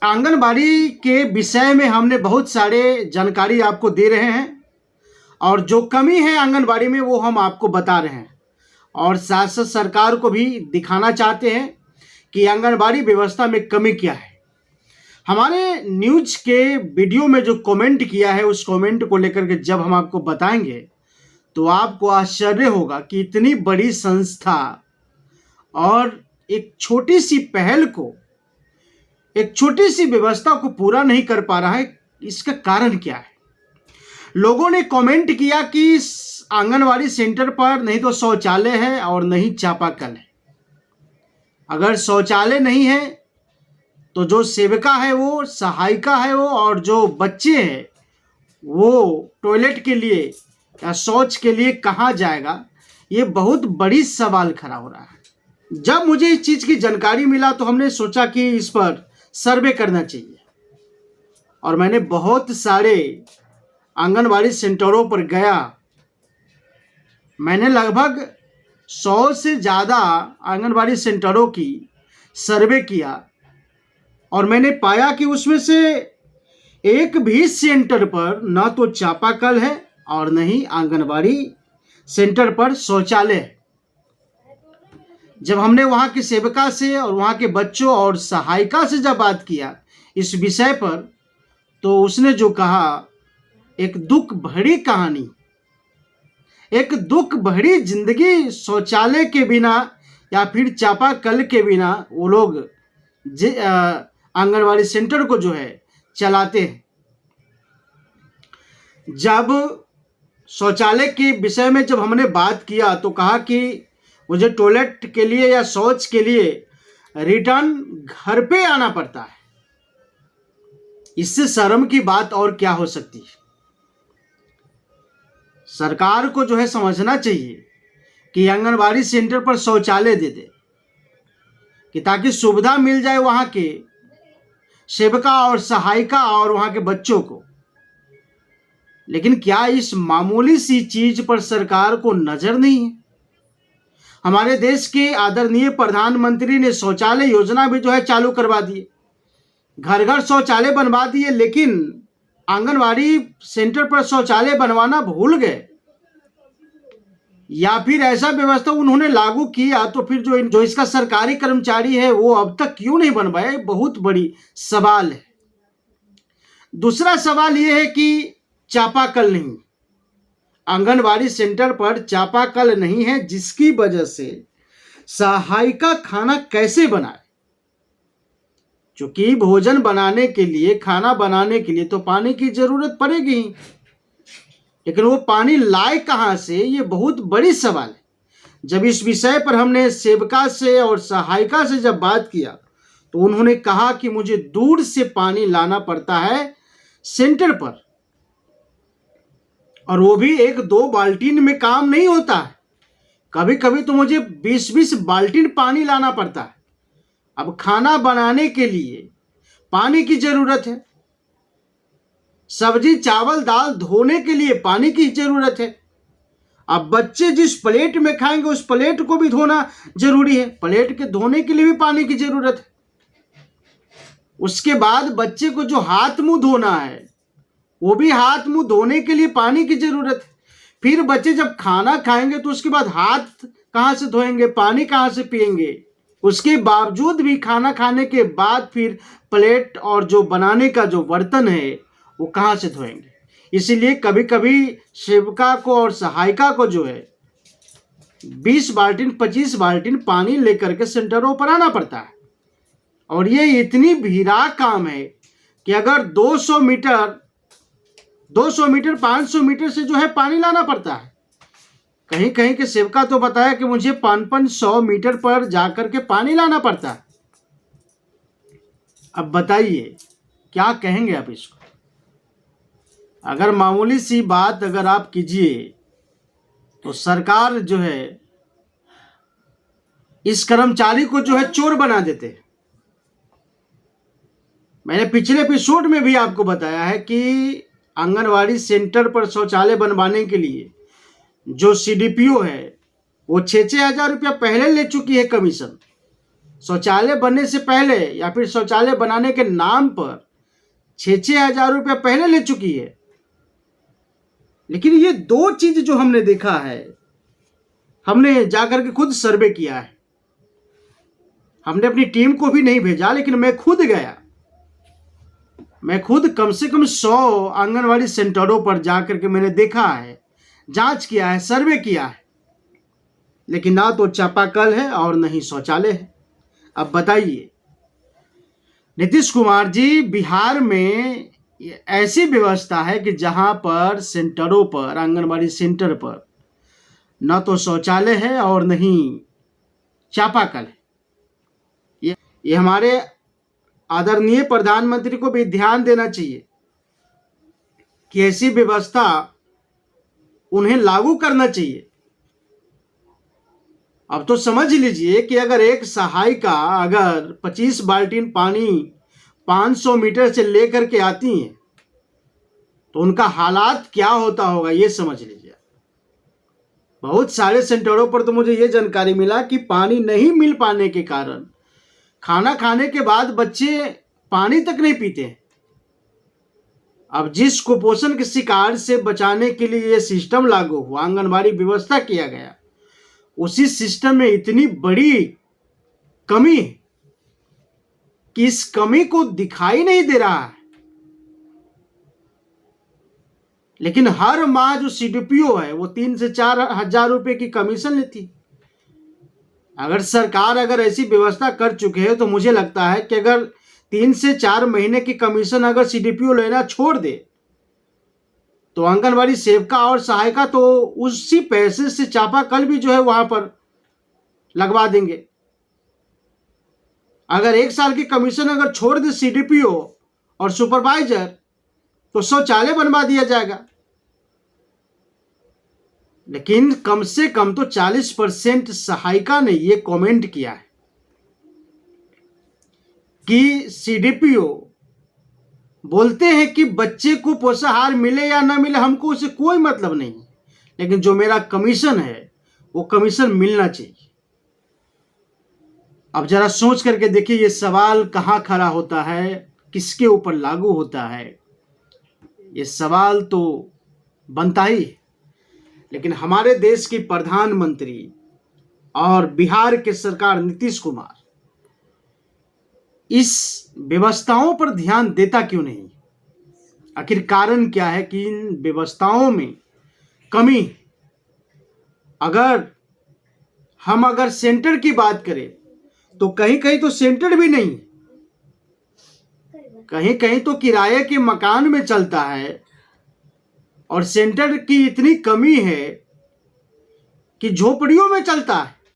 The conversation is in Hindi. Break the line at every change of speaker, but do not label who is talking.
आंगनबाड़ी के विषय में हमने बहुत सारे जानकारी आपको दे रहे हैं और जो कमी है आंगनबाड़ी में वो हम आपको बता रहे हैं और साथ साथ सरकार को भी दिखाना चाहते हैं कि आंगनबाड़ी व्यवस्था में कमी क्या है। हमारे न्यूज के वीडियो में जो कमेंट किया है उस कमेंट को लेकर के जब हम आपको बताएंगे तो आपको आश्चर्य होगा कि इतनी बड़ी संस्था और एक छोटी सी पहल को, एक छोटी सी व्यवस्था को पूरा नहीं कर पा रहा है। इसका कारण क्या है? लोगों ने कमेंट किया कि आंगनवाड़ी सेंटर पर नहीं तो शौचालय है और नहीं चापाकल है। अगर शौचालय नहीं है तो जो सेविका है वो, सहायिका है वो, और जो बच्चे हैं वो टॉयलेट के लिए या शौच के लिए कहाँ जाएगा? ये बहुत बड़ी सवाल खड़ा हो रहा है। जब मुझे इस चीज़ की जानकारी मिला तो हमने सोचा कि इस पर सर्वे करना चाहिए और मैंने बहुत सारे आंगनबाड़ी सेंटरों पर गया। मैंने लगभग 100 से ज़्यादा आंगनबाड़ी सेंटरों की सर्वे किया और मैंने पाया कि उसमें से एक भी सेंटर पर ना तो चापाकल है और न ही आंगनबाड़ी सेंटर पर शौचालय है। जब हमने वहाँ की सेविका से और वहाँ के बच्चों और सहायिका से जब बात किया इस विषय पर तो उसने जो कहा, एक दुख भरी कहानी, एक दुख भरी जिंदगी शौचालय के बिना या फिर चापाकल के बिना वो लोग आंगनबाड़ी सेंटर को जो है चलाते हैं। जब शौचालय के विषय में जब हमने बात किया तो कहा कि मुझे टॉयलेट के लिए या शौच के लिए रिटर्न घर पे आना पड़ता है। इससे शर्म की बात और क्या हो सकती है? सरकार को जो है समझना चाहिए कि आंगनबाड़ी सेंटर पर शौचालय दे दे कि ताकि सुविधा मिल जाए वहाँ के सेविका और सहायिका और वहाँ के बच्चों को। लेकिन क्या इस मामूली सी चीज पर सरकार को नजर नहीं है? हमारे देश के आदरणीय प्रधानमंत्री ने शौचालय योजना भी जो है चालू करवा दिए, घर घर शौचालय बनवा दिए, लेकिन आंगनबाड़ी सेंटर पर शौचालय बनवाना भूल गए या फिर ऐसा व्यवस्था उन्होंने लागू किया तो फिर जो इसका सरकारी कर्मचारी है वो अब तक क्यों नहीं बनवाया? बहुत बड़ी सवाल है। दूसरा सवाल यह है कि चापाकल नहीं, आंगनबाड़ी सेंटर पर चापाकल नहीं है, जिसकी वजह से सहायिका खाना कैसे बनाए? क्योंकि भोजन बनाने के लिए, खाना बनाने के लिए तो पानी की जरूरत पड़ेगी, लेकिन वो पानी लाए कहां से? ये बहुत बड़ी सवाल है। जब इस विषय पर हमने सेविका से और सहायिका से जब बात किया तो उन्होंने कहा कि मुझे दूर से पानी लाना पड़ता है सेंटर पर, और वो भी 1-2 बाल्टीन में काम नहीं होता है। कभी कभी तो मुझे 20-20 बाल्टीन पानी लाना पड़ता है। अब खाना बनाने के लिए पानी की जरूरत है, सब्जी चावल दाल धोने के लिए पानी की जरूरत है। अब बच्चे जिस प्लेट में खाएंगे उस प्लेट को भी धोना जरूरी है, प्लेट के धोने के लिए भी पानी की जरूरत है। उसके बाद बच्चे को जो हाथ मुंह धोना है वो भी हाथ मुंह धोने के लिए पानी की जरूरत है। फिर बच्चे जब खाना खाएंगे तो उसके बाद हाथ कहाँ से धोएंगे, पानी कहाँ से पिएंगे? उसके बावजूद भी खाना खाने के बाद फिर प्लेट और जो बनाने का जो बर्तन है वो कहाँ से धोएंगे? इसीलिए कभी कभी सेविका को और सहायिका को जो है 20 बाल्टीन 25 बाल्टीन पानी लेकर के सेंटरों पर आना पड़ता है। और ये इतनी भीड़ा काम है कि अगर 200 मीटर 500 मीटर से जो है पानी लाना पड़ता है। कहीं कहीं के सेवका तो बताया कि मुझे 500 मीटर पर जाकर के पानी लाना पड़ता है। अब बताइए क्या कहेंगे आप इसको? अगर मामूली सी बात अगर आप कीजिए तो सरकार जो है इस कर्मचारी को जो है चोर बना देते हैं। मैंने पिछले एपिसोड में भी आपको बताया है कि आंगनवाड़ी सेंटर पर शौचालय बनवाने के लिए जो सीडीपीओ है वो 6-6 हज़ार रुपया पहले ले चुकी है कमीशन। शौचालय बनने से पहले या फिर शौचालय बनाने के नाम पर 6-6 हज़ार रुपया पहले ले चुकी है। लेकिन ये दो चीज जो हमने देखा है, हमने जाकर के खुद सर्वे किया है। हमने अपनी टीम को भी नहीं भेजा, लेकिन मैं खुद गया। मैं खुद कम से कम 100 आंगनवाड़ी सेंटरों पर जाकर के मैंने देखा है, जांच किया है, सर्वे किया है, लेकिन ना तो चापाकल है और नहीं शौचालय है। अब बताइए नीतीश कुमार जी, बिहार में ऐसी व्यवस्था है कि जहां पर सेंटरों पर, आंगनबाड़ी सेंटर पर न तो शौचालय है और नहीं चापाकल है। ये हमारे आदरणीय प्रधानमंत्री को भी ध्यान देना चाहिए कि ऐसी व्यवस्था उन्हें लागू करना चाहिए। अब तो समझ लीजिए कि अगर एक सहायिका अगर 25 बाल्टीन पानी 500 मीटर से लेकर के आती हैं तो उनका हालात क्या होता होगा, ये समझ लीजिए। बहुत सारे सेंटरों पर तो मुझे ये जानकारी मिला कि पानी नहीं मिल पाने के कारण खाना खाने के बाद बच्चे पानी तक नहीं पीते हैं। अब जिस कुपोषण के शिकार से बचाने के लिए ये सिस्टम लागू हुआ, आंगनबाड़ी व्यवस्था किया गया, उसी सिस्टम में इतनी बड़ी कमी है कि इस कमी को दिखाई नहीं दे रहा है। लेकिन हर माह जो सीडीपीओ है वो 3 से 4 हज़ार रुपए की कमीशन लेती। अगर सरकार अगर ऐसी व्यवस्था कर चुके हैं तो मुझे लगता है कि अगर 3 से 4 महीने की कमीशन अगर सीडीपीओ लेना छोड़ दे तो आंगनबाड़ी सेविका और सहायिका तो उसी पैसे से चापाकल भी जो है वहां पर लगवा देंगे। अगर 1 साल की कमीशन अगर छोड़ दे सीडीपीओ और सुपरवाइजर तो शौचालय बनवा दिया जाएगा। लेकिन कम से कम तो 40% सहायिका ने ये कमेंट किया है कि सीडीपीओ बोलते हैं कि बच्चे को पोषाहार मिले या ना मिले हमको उससे कोई मतलब नहीं, लेकिन जो मेरा कमीशन है वो कमीशन मिलना चाहिए। अब जरा सोच करके देखिए ये सवाल कहाँ खड़ा होता है, किसके ऊपर लागू होता है, ये सवाल तो बनता ही है। लेकिन हमारे देश के प्रधानमंत्री और बिहार के सरकार नीतीश कुमार इस व्यवस्थाओं पर ध्यान देता क्यों नहीं? आखिर कारण क्या है कि इन व्यवस्थाओं में कमी? अगर हम सेंटर की बात करें तो कहीं कहीं तो सेंटर भी नहीं, कहीं कहीं तो किराए के मकान में चलता है और सेंटर की इतनी कमी है कि झोपड़ियों में चलता है।